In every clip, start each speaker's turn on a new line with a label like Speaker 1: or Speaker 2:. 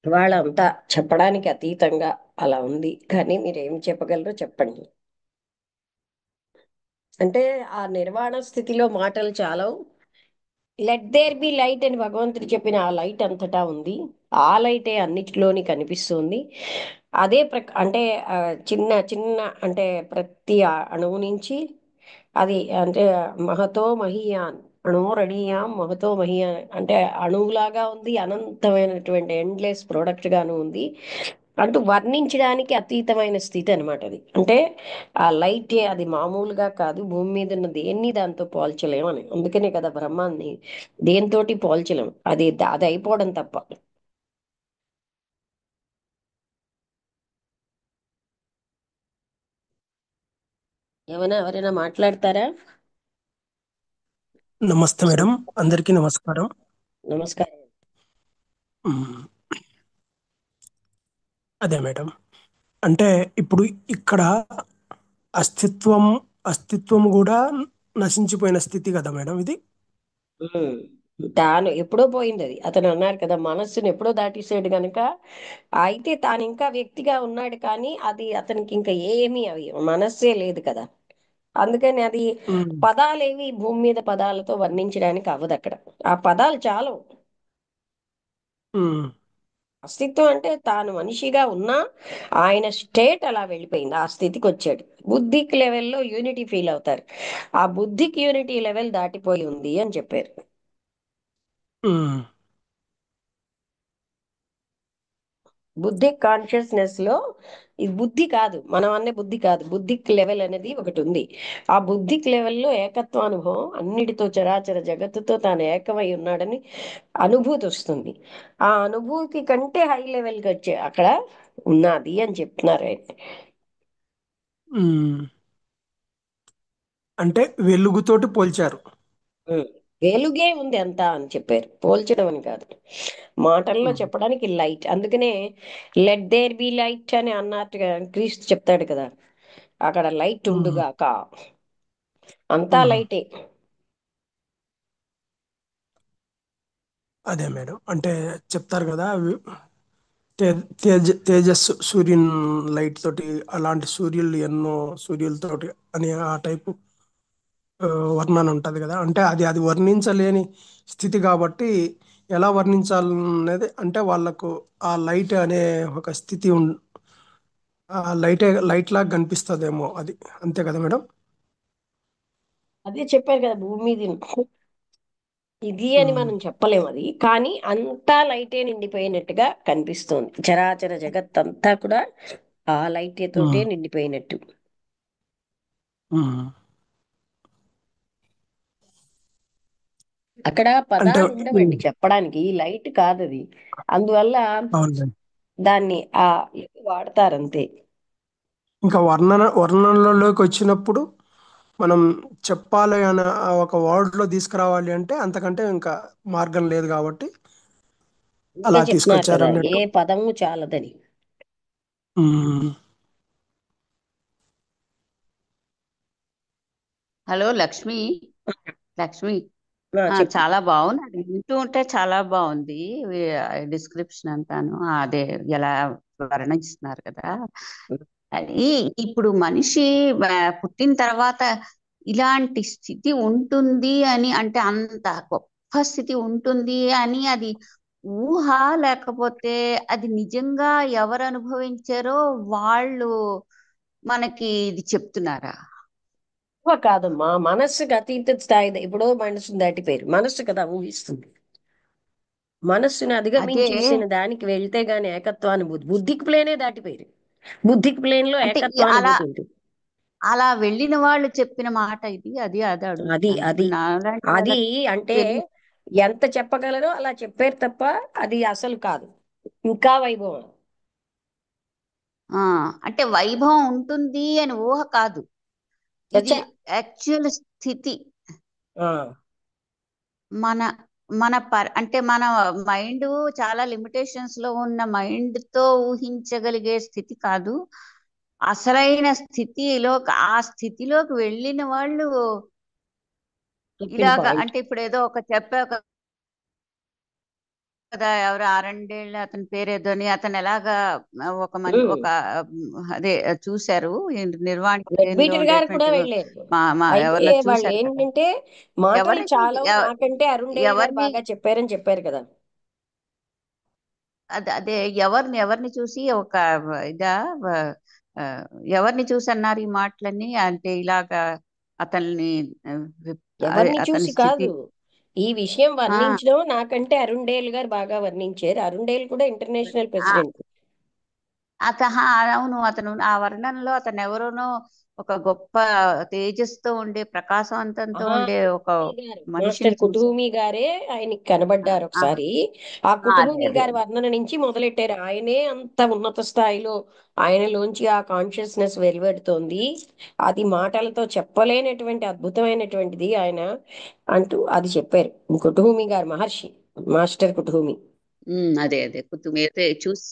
Speaker 1: వాళ్ళంతా చెప్పడానికి అతీతంగా అలా ఉంది. కానీ మీరేం చెప్పగలరో చెప్పండి. అంటే ఆ నిర్వాణ స్థితిలో మాటలు చాలవు. లెట్ దేర్ బి లైట్ అని భగవంతుడు చెప్పిన ఆ లైట్ అంతటా ఉంది. ఆ లైటే అన్నిటిలోని కనిపిస్తుంది. అదే అంటే ఆ, చిన్న చిన్న అంటే ప్రతి అణువు నుంచి అది అంటే మహతో మహీయాన్ అణోరణీయాం మహతో మహీయాన్ అంటే అణువులాగా ఉంది, అనంతమైనటువంటి ఎండ్లెస్ ప్రోడక్ట్ గాను ఉంది అంటూ వర్ణించడానికి అతీతమైన స్థితి అనమాట అది. అంటే ఆ లైటే, అది మామూలుగా కాదు, భూమి మీద ఉన్న దేన్ని దాంతో పోల్చలేమని. అందుకనే కదా బ్రహ్మాన్ని దేంతోటి పోల్చలేం, అది అయిపోవడం తప్ప. ఏమైనా ఎవరైనా మాట్లాడతారా?
Speaker 2: నమస్తే మేడం. అందరికీ నమస్కారం.
Speaker 1: నమస్కారం.
Speaker 2: మ్మ్. అదే మేడం. అంటే ఇప్పుడు ఇక్కడ అస్తిత్వం అస్తిత్వం కూడా నశించిపోయిన స్థితి కదా మేడం ఇది.
Speaker 1: ఉమ్. తాను ఎప్పుడో పోయింది అది. అతను అన్నారు కదా, మనస్సును ఎప్పుడో దాటేసాడు గనక. అయితే తాను ఇంకా వ్యక్తిగా ఉన్నాడు, కానీ అది అతనికి ఇంకా ఏమీ అవి మనస్సే లేదు కదా. అందుకని అది
Speaker 2: మ్మ్.
Speaker 1: పదాలేవి భూమి మీద పదాలతో వర్ణించడానికి అవ్వదు అక్కడ. ఆ పదాలు చాలు.
Speaker 2: మ్మ్.
Speaker 1: అస్తిత్వం అంటే తాను మనిషిగా ఉన్నా ఆయన స్టేట్ అలా వెళ్ళిపోయింది, ఆ స్థితికి వచ్చాడు. బుద్ధిక్ లెవెల్లో యూనిటీ ఫీల్ అవుతారు. ఆ బుద్ధికి యూనిటీ లెవెల్ దాటిపోయి ఉంది అని చెప్పారు.
Speaker 2: మ్మ్.
Speaker 1: బుద్ధి కాన్షియస్నెస్ లో ఇది బుద్ధి కాదు, మనం అనే బుద్ధి కాదు, బుద్ధిక్ లెవెల్ అనేది ఒకటి ఉంది. ఆ బుద్ధిక్ లెవెల్లో ఏకత్వానుభవం, అన్నిటితో చరాచర జగత్తుతో తాను ఏకమై ఉన్నాడని అనుభూతి వస్తుంది. ఆ అనుభూతి కంటే హై లెవెల్కి వచ్చే అక్కడ ఉన్నది అని చెప్తున్నారు ఆయన.
Speaker 2: మ్మ్. అంటే వెలుగుతోటి పోల్చారు.
Speaker 1: ఉం. వెలుగే ఉంది అంతా అని చెప్పారు, పోల్చడం అని కాదు. మాటల్లో
Speaker 2: మ్మ్.
Speaker 1: చెప్పడానికి లైట్. అందుకనే లెట్ దేర్ బి లైట్ అని అన్నట్టుగా క్రీస్తు చెప్తాడు కదా, అక్కడ లైట్
Speaker 2: మ్మ్.
Speaker 1: ఉండుగాక. అంతా
Speaker 2: మ్మ్.
Speaker 1: లైటే.
Speaker 2: అదే మేడం. అంటే చెప్తారు కదా తేజస్సు సూర్యుని లైట్ తోటి అలాంటి సూర్యులు ఎన్నో సూర్యులతోటి అని ఆ టైపు ఆ, వర్ణన ఉంటది కదా. అంటే అది అది వర్ణించలేని స్థితి కాబట్టి ఎలా వర్ణించాలనేది అంటే వాళ్ళకు ఆ లైట్ అనే ఒక స్థితి ఆ లైట్ లాగా కనిపిస్తుందేమో అది. అంతే కదా మేడం.
Speaker 1: అదే చెప్పారు కదా, భూమి మీద ఇది అని
Speaker 2: ఉమ్,
Speaker 1: మనం చెప్పలేం. అది కానీ అంతా లైటే నిండిపోయినట్టుగా కనిపిస్తోంది. చరాచర జగత్ అంతా కూడా ఆ లైటే తోటే
Speaker 2: ఉమ్,
Speaker 1: నిండిపోయినట్టు.
Speaker 2: ఉమ్.
Speaker 1: అక్కడ
Speaker 2: అంటే
Speaker 1: పదాలు ఉండవండి చెప్పడానికి, ఈ లైట్ కాదది. అందువల్ల
Speaker 2: అవును.
Speaker 1: దాన్ని ఆ వాడతారంతే.
Speaker 2: ఇంకా వర్ణనలోకి వచ్చినప్పుడు మనం చెప్పాలి అని ఆ ఒక వర్డ్లో తీసుకురావాలి అంటే అంతకంటే ఇంకా మార్గం లేదు కాబట్టి
Speaker 1: అందుకే
Speaker 2: అలా
Speaker 1: చెప్తున్నారు
Speaker 2: తీసుకొచ్చారు
Speaker 1: కదా, ఏ
Speaker 2: అన్నట్టు.
Speaker 1: పదము చాలదని.
Speaker 2: ఉమ్,
Speaker 3: హలో లక్ష్మి. లక్ష్మి,
Speaker 1: చెప్పు.
Speaker 3: చాలా బాగుంది. అది వింటూ ఉంటే చాలా బాగుంది. డిస్క్రిప్షన్ అంతాను అదే ఎలా వర్ణిస్తున్నారు కదా. అది ఇప్పుడు మనిషి పుట్టిన తర్వాత ఇలాంటి స్థితి ఉంటుంది అని, అంటే అంత గొప్ప స్థితి ఉంటుంది అని అది ఊహ, లేకపోతే అది నిజంగా ఎవరు అనుభవించారో వాళ్ళు మనకి ఇది చెప్తున్నారా?
Speaker 1: ఎక్కువ కాదమ్మా, మనస్సుకి అతీత స్థాయి. ఇప్పుడు మనస్సు దాటిపోయారు, మనస్సు కదా ఊహిస్తుంది. మనస్సుని
Speaker 3: అదే,
Speaker 1: అధిగమించేసిన దానికి వెళ్తే గాని ఏకత్వానుభూతి, బుద్ధికి ప్లేనే దాటిపోయారు. బుద్ధికి ప్లేన్ లో
Speaker 3: అంటే అలా
Speaker 1: ఏకత్వానుభూతి ఉంటుంది.
Speaker 3: అలా వెళ్ళిన వాళ్ళు చెప్పిన మాట ఇది. అది అది
Speaker 1: అది
Speaker 3: అడుగుతున్నాను.
Speaker 1: అది
Speaker 3: ఇప్పుడు నాలాంటి
Speaker 1: అది
Speaker 3: వాళ్ళకి
Speaker 1: అంటే
Speaker 3: తెలియదు.
Speaker 1: ఎంత చెప్పగలరో అలా చెప్పారు తప్ప అది అసలు కాదు. ఇంకా వైభవం.
Speaker 3: ఆ, అంటే వైభవం ఉంటుంది అని ఊహ కాదు, ఇది
Speaker 1: చచ్చా.
Speaker 3: యాక్చువల్ స్థితి.
Speaker 1: ఆ,
Speaker 3: మన అంటే మన మైండ్ చాలా లిమిటేషన్స్ లో ఉన్న మైండ్ తో ఊహించగలిగే స్థితి కాదు. అసలైన స్థితిలో, ఆ స్థితిలోకి వెళ్ళిన వాళ్ళు
Speaker 1: చెప్పిన
Speaker 3: ఇలాగా,
Speaker 1: పాయింట్.
Speaker 3: అంటే ఇప్పుడు ఏదో ఒక చెప్పా కదా ఎవరు ఆరండేళ్ళు అతని పేరేదోని అతను ఎలాగా ఒక అదే చూశారు ఈ
Speaker 1: రెడ్
Speaker 3: నిర్వాణిలో
Speaker 1: బీటర్ గారు కూడా
Speaker 3: ఉండేటువంటి
Speaker 1: వెళ్ళారు.
Speaker 3: మా
Speaker 1: అయితే
Speaker 3: ఎవరినో
Speaker 1: వాళ్ళు
Speaker 3: చూశారు కదా.
Speaker 1: ఏంటంటే మాటలు
Speaker 3: ఎవరిని
Speaker 1: చాలా నాకంటే అరుణ్ గారు
Speaker 3: ఎవరిని
Speaker 1: బాగా చెప్పారని చెప్పారు కదా.
Speaker 3: అదే ఎవరిని చూసి ఒక ఇదా ఆ, ఎవరిని చూసి అన్నారు ఈ మాటలన్నీ అంటే ఇలాగా అతన్ని ఆ,
Speaker 1: ఎవరిని
Speaker 3: అతని
Speaker 1: చూసి
Speaker 3: స్థితి.
Speaker 1: కాదు, ఈ విషయం
Speaker 3: ఆ
Speaker 1: వర్ణించడం నాకంటే అరుణ్ గారు బాగా వర్ణించారు. అరుణ్ కూడా ఇంటర్నేషనల్
Speaker 3: ఆ,
Speaker 1: ప్రెసిడెంట్.
Speaker 3: అవును అతను ఆ వర్ణనలో అతను ఎవరోనో ఒక గొప్ప తేజస్తో ఉండే ప్రకాశవంతంతో
Speaker 1: ఆహా,
Speaker 3: ఉండే ఒక
Speaker 1: కుటుంబీ గారు,
Speaker 3: మనిషిని
Speaker 1: మాస్టర్
Speaker 3: చూశారు.
Speaker 1: కుటుంబీ గారే ఆయనకి కనబడ్డారు
Speaker 3: ఆ,
Speaker 1: ఒకసారి. ఆ
Speaker 3: అదే
Speaker 1: కుటుంబీ
Speaker 3: అదే
Speaker 1: గారి వర్ణన నుంచి మొదలెట్టారు. ఆయనే అంత ఉన్నత స్థాయిలో ఆయనలోంచి ఆ కాన్షియస్నెస్ వెలువడుతోంది, అది మాటలతో చెప్పలేనటువంటి అద్భుతమైనటువంటిది ఆయన అంటూ అది చెప్పారు. కుటుంబీ గారు మహర్షి, మాస్టర్ కుటుంబీ.
Speaker 3: అదే అదే కుతుమైతే చూసి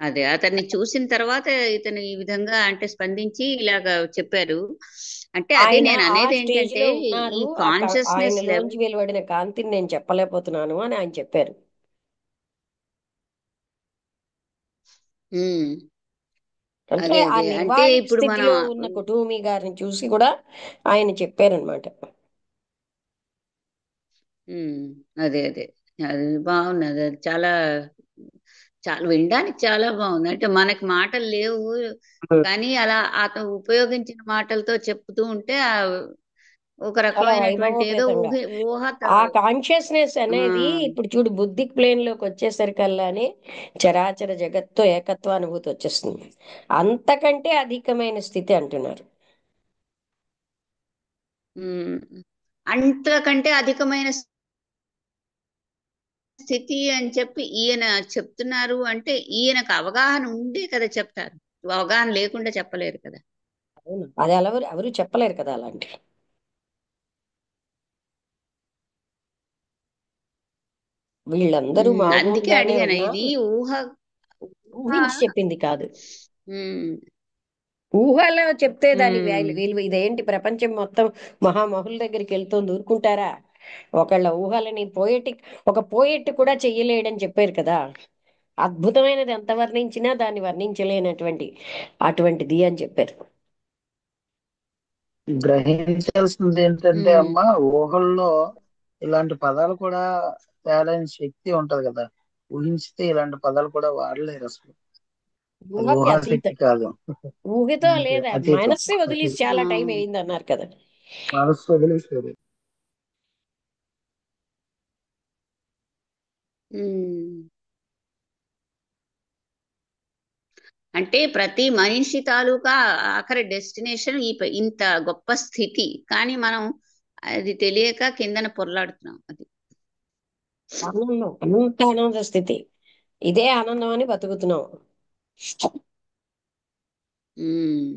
Speaker 3: అదే అతన్ని చూసిన తర్వాత ఇతను ఈ విధంగా అంటే స్పందించి ఇలాగా చెప్పారు. అంటే అదే
Speaker 1: ఆయన
Speaker 3: నేను
Speaker 1: ఆ
Speaker 3: అనేది
Speaker 1: స్టేజ్
Speaker 3: ఏంటంటే
Speaker 1: లో
Speaker 3: ఈ
Speaker 1: ఉన్నారు,
Speaker 3: కాన్షియస్నెస్
Speaker 1: ఆయనలోంచి
Speaker 3: లెవెల్.
Speaker 1: వెలువడిన కాంతిని నేను చెప్పలేకపోతున్నాను అని ఆయన చెప్పారు. అంటే
Speaker 3: అదే
Speaker 1: ఆ
Speaker 3: అదే అంటే
Speaker 1: నిర్వాణి
Speaker 3: ఇప్పుడు మనం
Speaker 1: స్థితిలో ఉన్న కుటుంబీ గారిని చూసి కూడా ఆయన చెప్పారనమాట.
Speaker 3: ఉమ్, అదే అదే అది బాగున్నది. అది చాలా చాలా వినడానికి చాలా బాగుంది. అంటే మనకి మాటలు లేవు కానీ అలా అతను ఉపయోగించిన మాటలతో చెప్తూ ఉంటే ఒక
Speaker 1: చాలా
Speaker 3: రకమైనటువంటి ఏదో
Speaker 1: వైభవోపేతంగా
Speaker 3: ఊహత.
Speaker 1: ఆ కాన్షియస్నెస్
Speaker 3: ఆ,
Speaker 1: అనేది ఇప్పుడు చూడు బుద్ధిక్ ప్లేన్ లోకి వచ్చేసరికల్లానే చరాచర జగత్తో ఏకత్వ అనుభూతి వచ్చేస్తుంది. అంతకంటే అధికమైన స్థితి అంటున్నారు.
Speaker 3: ఉమ్, అంతకంటే అధికమైన స్థితి అని చెప్పి ఈయన చెప్తున్నారు అంటే ఈయనకు అవగాహన ఉండే కదా చెప్తారు. అవగాహన లేకుండా చెప్పలేరు కదా.
Speaker 1: అవును, అది ఎవరు ఎవరు చెప్పలేరు కదా అలాంటి. వీళ్ళందరూ
Speaker 3: అందుకే
Speaker 1: మామూలుగానే
Speaker 3: అడిగాను
Speaker 1: ఉన్నా
Speaker 3: ఇది ఊహ ఊహ
Speaker 1: ఊహించి చెప్పింది కాదు.
Speaker 3: ఉమ్,
Speaker 1: ఊహలో చెప్తే దాని
Speaker 3: ఉమ్,
Speaker 1: విలువ ఇదేంటి, ప్రపంచం మొత్తం మహామహుల దగ్గరికి వెళ్తుంది ఊరుకుంటారా? ఒకళ్ళ ఊహలని ఒక పోయెట్ కూడా చెయ్యలేడని చెప్పారు కదా. అద్భుతమైనది ఎంత వర్ణించినా దాన్ని వర్ణించలేనటువంటి అటువంటిది అని చెప్పారు.
Speaker 4: గ్రహించాల్సింది ఏంటంటే
Speaker 3: ఉమ్,
Speaker 4: అమ్మా, ఊహల్లో ఇలాంటి పదాలు కూడా తేలని శక్తి ఉంటది కదా. ఊహించితే ఇలాంటి పదాలు కూడా వాడలేరు అసలు. అది
Speaker 1: ఊహకి
Speaker 4: ఊహాశక్తి
Speaker 1: అతీతం.
Speaker 4: కాదు.
Speaker 1: ఊహతో
Speaker 4: అంతే,
Speaker 1: లేదా,
Speaker 4: అతీతం.
Speaker 1: మనస్సే వదిలేసి
Speaker 3: ఆ,
Speaker 1: చాలా టైం అయింది అన్నారు కదా.
Speaker 4: మనసు వదిలేసేది.
Speaker 3: ఉమ్. అంటే ప్రతి మనిషి తాలూకా ఆఖరి డెస్టినేషన్ ఇంత గొప్ప స్థితి కానీ మనం అది తెలియక కిందన పొరలాడుతున్నాం అది.
Speaker 1: ఆనందం, అంత ఆనంద స్థితి, ఇదే ఆనందం అని బతుకుతున్నాం.
Speaker 3: ఉమ్.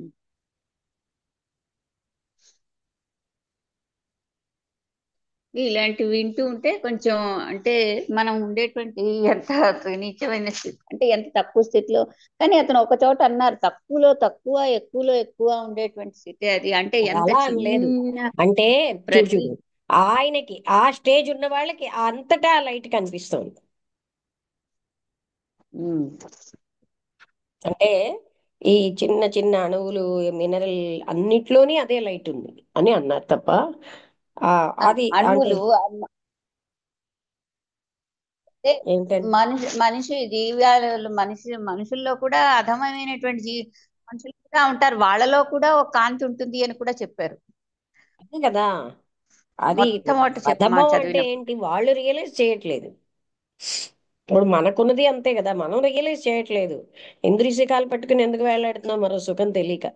Speaker 3: ఇలాంటివి వింటూ ఉంటే కొంచెం అంటే మనం ఉండేటువంటి ఎంత నీచమైన స్థితి అంటే ఎంత తక్కువ స్థితిలో. కానీ అతను ఒక చోట అన్నారు తక్కువలో తక్కువ ఎక్కువలో ఎక్కువ ఉండేటువంటి స్థితి అది అంటే
Speaker 1: అది
Speaker 3: ఎంత
Speaker 1: అలా అని లేదు.
Speaker 3: చిన్న
Speaker 1: అంటే చూడు
Speaker 3: ప్రతి.
Speaker 1: చూడు, ఆయనకి ఆ స్టేజ్ ఉన్న వాళ్ళకి అంతటా లైట్ కనిపిస్తుంది.
Speaker 3: ఉమ్.
Speaker 1: అంటే ఈ చిన్న చిన్న అణువులు, మినరల్ అన్నిట్లోని అదే లైట్ ఉంది అని అన్నారు తప్ప ఆ అది అంటే
Speaker 3: అణువులు అంటే
Speaker 1: ఏంటంటే
Speaker 3: మనిషి జీవాలు మనుషుల్లో కూడా అధమమైనటువంటి మనుషులు కూడా ఉంటారు వాళ్ళలో కూడా ఒక కాంతి ఉంటుంది అని కూడా చెప్పారు.
Speaker 1: అదే కదా. అది
Speaker 3: మొట్టమొదటి చెప్పమా
Speaker 1: అధమం అంటే
Speaker 3: చదివినప్పుడు.
Speaker 1: ఏంటి, వాళ్ళు రియలైజ్ చేయట్లేదు. ఇప్పుడు మనకున్నది అంతే కదా, మనం రియలైజ్ చేయట్లేదు. ఇంద్రియ సుఖాలు పట్టుకుని ఎందుకు వేలాడుతున్నాం మరో సుఖం తెలియక.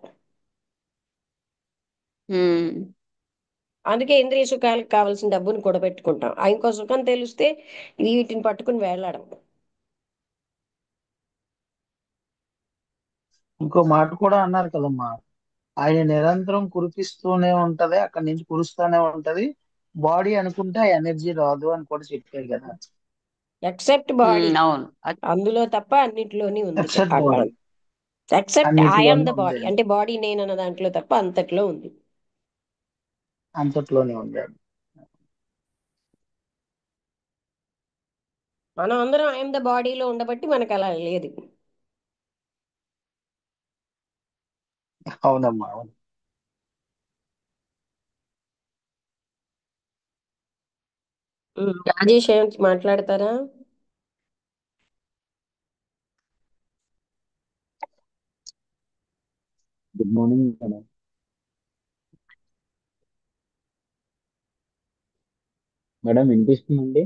Speaker 3: ఉమ్.
Speaker 1: అందుకే ఇంద్రియ సుఖాలకు కావాల్సిన డబ్బును కూడబెట్టుకుంటాం, ఇంకో సుఖం తెలిస్తే వీటిని పట్టుకుని వేలాడం.
Speaker 4: ఇంకో మాట కూడా అన్నారు కదమ్మా, ఆయన నిరంతరం కురిపిస్తూనే ఉంటది, అక్కడి నుంచి కురుస్తూనే ఉంటది. బాడీ అనుకుంటే ఆ ఎనర్జీ రాదు అని కూడా చెప్పారు కదా.
Speaker 1: ఎక్సెప్ట్ బాడీ,
Speaker 3: అవును
Speaker 1: అందులో తప్ప అన్నిటిలోని ఉంది
Speaker 4: ఎక్సెప్ట్
Speaker 1: ఆ
Speaker 4: బాడీ
Speaker 1: కాలం. ఎక్సెప్ట్ ఐఎమ్
Speaker 4: అన్నిటిలోనూ
Speaker 1: ద బాడీ,
Speaker 4: ఉంది,
Speaker 1: అంటే బాడీ నేనన్న దాంట్లో తప్ప అంతట్లో ఉంది.
Speaker 4: అంతట్లోనే ఉంది.
Speaker 1: మనం అందరం ఐఎమ్ ద బాడీలో ఉండబట్టి మనకు అలా లేదు.
Speaker 4: అవునమ్మా, అవును.
Speaker 1: రాజేష్ ఏం మాట్లాడతారా?
Speaker 5: Good morning madam. మేడం వినిపిస్తుందండి?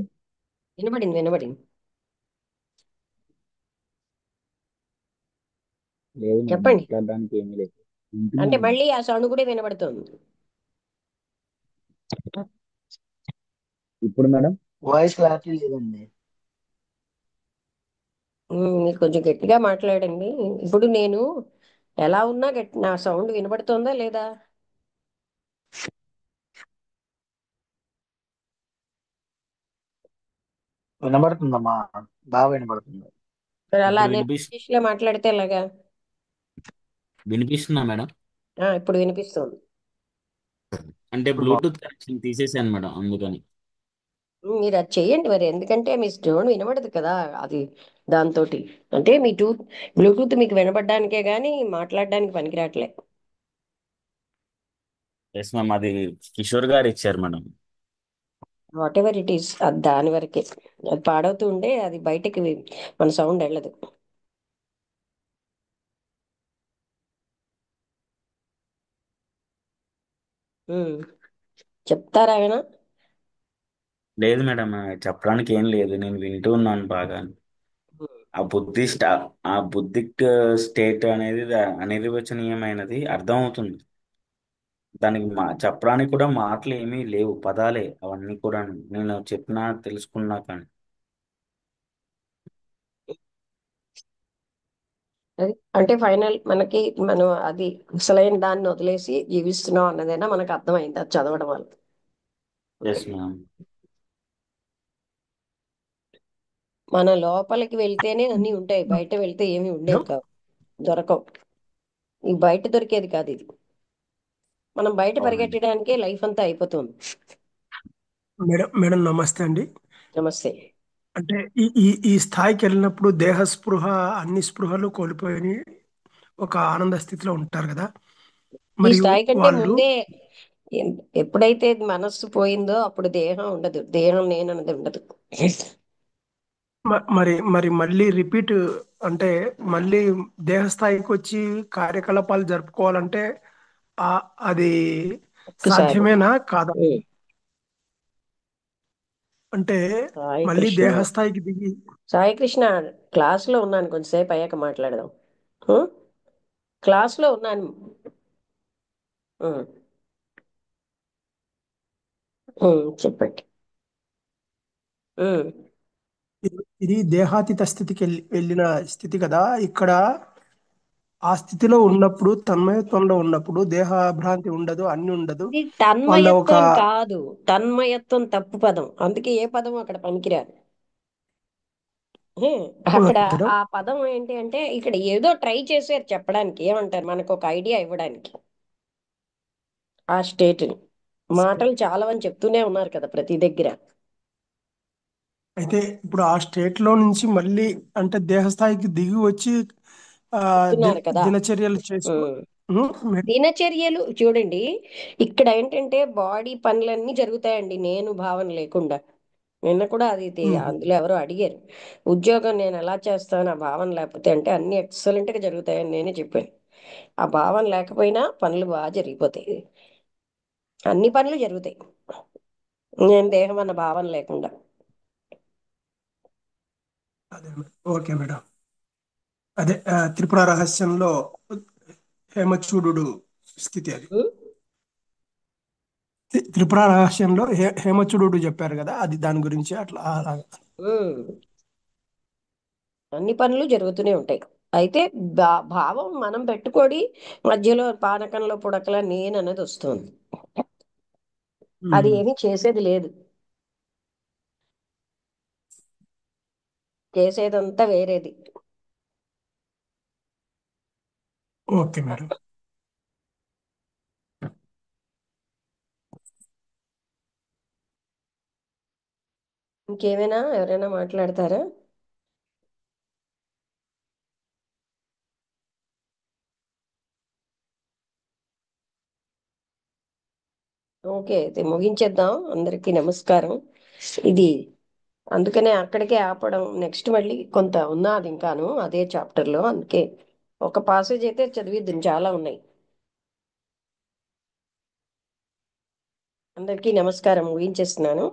Speaker 1: వినబడింది, వినబడింది.
Speaker 5: లేదు మేడం,
Speaker 1: చెప్పండి.
Speaker 5: మాట్లాడడానికి ఏమీ లేదు.
Speaker 1: అంటే
Speaker 5: వింటున్నాను మేడం.
Speaker 1: మళ్ళీ ఆ సౌండ్ కూడా వినబడుతుంది.
Speaker 5: ఇప్పుడు మేడం?
Speaker 4: వాయిస్ క్లారిటీ లేదండి.
Speaker 1: మీరు కొంచెం గట్టిగా మాట్లాడండి. ఇప్పుడు నేను ఎలా ఉన్నా నా సౌండ్ వినబడుతోందా లేదా?
Speaker 4: వినబడుతుందమ్మా, బాగా వినబడుతుంది.
Speaker 1: మరి అలా
Speaker 5: ఇప్పుడు
Speaker 1: నేను ఇంగ్లీష్లో మాట్లాడితే ఎలాగా?
Speaker 5: వినిపిస్తుందా మేడం?
Speaker 1: ఇప్పుడు వినిపిస్తుంది.
Speaker 5: అంటే
Speaker 4: ఇప్పుడు
Speaker 5: బ్లూటూత్ కనెక్షన్ తీసేసాను మేడం, అందుకని.
Speaker 1: మీరు అది చెయ్యండి మరి, ఎందుకంటే మీ సౌండ్ వినబడదు కదా అది దాంతో. అంటే మీ బ్లూటూత్ మీకు వినబడడానికే కానీ మాట్లాడడానికి పనికిరాట్లే.
Speaker 5: ఎస్ మ్యామ్, అది కిషోర్ గారు ఇచ్చారు madam.
Speaker 1: What ever it is, అది దాని వరకే. అది పాడవుతూ ఉంటే అది బయటకి మన సౌండ్ వెళ్ళదు. ఉమ్, చెప్తారా ఆయన?
Speaker 5: లేదు మేడం, చెప్పడానికి ఏం లేదు, నేను వింటూ ఉన్నాను బాగా. ఆ బుద్ధి స్టా ఆ బుద్ధిక్ స్టేట్ అనేది అనిర్వచనీయమైనది, అర్థం అవుతుంది. దానికి చెప్పడానికి కూడా మాటలు ఏమీ లేవు, పదాలే అవన్నీ కూడా. నేను చెప్పినా తెలుసుకున్నా కానీ.
Speaker 1: అది అంటే ఫైనల్ మనకి మనం అది అసలైన దాన్ని వదిలేసి జీవిస్తున్నాం అన్నదైనా మనకు అర్థమైంది అది చదవడం వల్ల. ఓకే.
Speaker 5: Yes ma'am.
Speaker 1: మన లోపలికి వెళ్తేనే అన్నీ ఉంటాయి, బయట వెళ్తే ఏమీ
Speaker 2: మేడం,
Speaker 1: ఉండేవి కావు, దొరకవు. ఈ బయట దొరికేది కాదు ఇది. మనం బయట
Speaker 5: అవునండి.
Speaker 1: పరిగెట్టడానికే లైఫ్ అంతా అయిపోతుంది.
Speaker 2: మేడం, మేడం నమస్తే అండి.
Speaker 1: నమస్తే.
Speaker 2: అంటే ఈ ఈ ఈ స్థాయికి వెళ్ళినప్పుడు దేహ స్పృహ, అన్ని స్పృహలు కోల్పోయి ఒక ఆనంద స్థితిలో ఉంటారు కదా.
Speaker 1: ఈ
Speaker 2: మరియు
Speaker 1: స్థాయి కంటే
Speaker 2: వాళ్ళు
Speaker 1: ముందే ఎప్పుడైతే మనస్సు పోయిందో అప్పుడు దేహం ఉండదు, దేహం నేనన్నది ఉండదు.
Speaker 2: మరి మరి మళ్ళీ రిపీట్, అంటే మళ్ళీ దేహ స్థాయికి వచ్చి కార్యకలాపాలు జరుపుకోవాలంటే ఆ అది
Speaker 1: ఒక్కసారి.
Speaker 2: సాధ్యమేనా కాదా?
Speaker 1: ఉమ్.
Speaker 2: అంటే
Speaker 1: సాయి
Speaker 2: మళ్ళీ
Speaker 1: కృష్ణ.
Speaker 2: దేహ స్థాయికి దిగి
Speaker 1: సాయి కృష్ణ, క్లాస్లో ఉన్నాను, కొంచెంసేపు అయ్యాక మాట్లాడదాం. ఉం? క్లాస్లో ఉన్నాను. ఉం. చెప్పండి. ఉం.
Speaker 2: ఇది దేహాతీత స్థితికి వెళ్ళిన స్థితి కదా. ఇక్కడ ఆ స్థితిలో ఉన్నప్పుడు, తన్మయత్వంలో ఉన్నప్పుడు దేహభ్రాంతి ఉండదు, అన్ని ఉండదు.
Speaker 1: ఇది
Speaker 2: వాళ్ళ ఒక
Speaker 1: తన్మయత్వం కాదు, తన్మయత్వం తప్పు పదం, అందుకే ఏ పదం అక్కడ పనికిరాదు. అక్కడ
Speaker 2: మేడం,
Speaker 1: ఆ పదం ఏంటి అంటే ఇక్కడ ఏదో ట్రై చేశారు చెప్పడానికి, ఏమంటారు, మనకు ఒక ఐడియా ఇవ్వడానికి. ఆ స్టేట్ని మాటలు చాలా అని చెప్తూనే ఉన్నారు కదా ప్రతి దగ్గర.
Speaker 2: అయితే ఇప్పుడు ఆ స్టేట్ లో నుంచి మళ్ళీ అంటే దేహస్థాయికి దిగి వచ్చి ఆ
Speaker 1: చెప్తున్నారు కదా.
Speaker 2: దినచర్యలు చేసుకో.
Speaker 1: ఉమ్.
Speaker 2: ఉం, మేడం.
Speaker 1: దినచర్యలు చూడండి, ఇక్కడ ఏంటంటే బాడీ పనులన్నీ జరుగుతాయండి నేను భావన లేకుండా. నిన్న కూడా అది
Speaker 2: ఉం,
Speaker 1: అందులో ఎవరో అడిగారు, ఉద్యోగం నేను ఎలా చేస్తాను ఆ భావన లేకపోతే, అంటే అన్ని ఎక్సలెంట్గా జరుగుతాయని నేనే చెప్పాను. ఆ భావన లేకపోయినా పనులు బాగా జరిగిపోతాయి, అన్ని పనులు జరుగుతాయి నేను దేహం అన్న భావన లేకుండా.
Speaker 2: అదే మేడం. Okay madam. అదే త్రిపుర రహస్యంలో హేమచూడు స్థితి అది.
Speaker 1: ఉం?
Speaker 2: త్రిపుర రహస్యంలో హేమచూడు చెప్పారు కదా, అది దాని గురించి అట్లా అలాగా.
Speaker 1: ఉం. అన్ని పనులు జరుగుతూనే ఉంటాయి. అయితే భావం మనం పెట్టుకోడి మధ్యలో పానకంలో పుడకల నేను అనేది వస్తుంది, అది
Speaker 2: ఉం.
Speaker 1: ఏమీ చేసేది లేదు, చేసేదంతా వేరేది.
Speaker 2: Okay madam.
Speaker 1: ఇంకేమైనా ఎవరైనా మాట్లాడతారా? ఓకే, అయితే ముగించేద్దాం. అందరికీ నమస్కారం. ఇది అందుకనే అక్కడికే ఆపడం. నెక్స్ట్ మళ్ళీ కొంత ఉన్నది ఇంకాను అదే చాప్టర్లో, అందుకే ఒక పాసేజ్ అయితే చదివిద్దాం, చాలా ఉన్నాయి. అందరికీ నమస్కారం, ముగించేస్తున్నాను.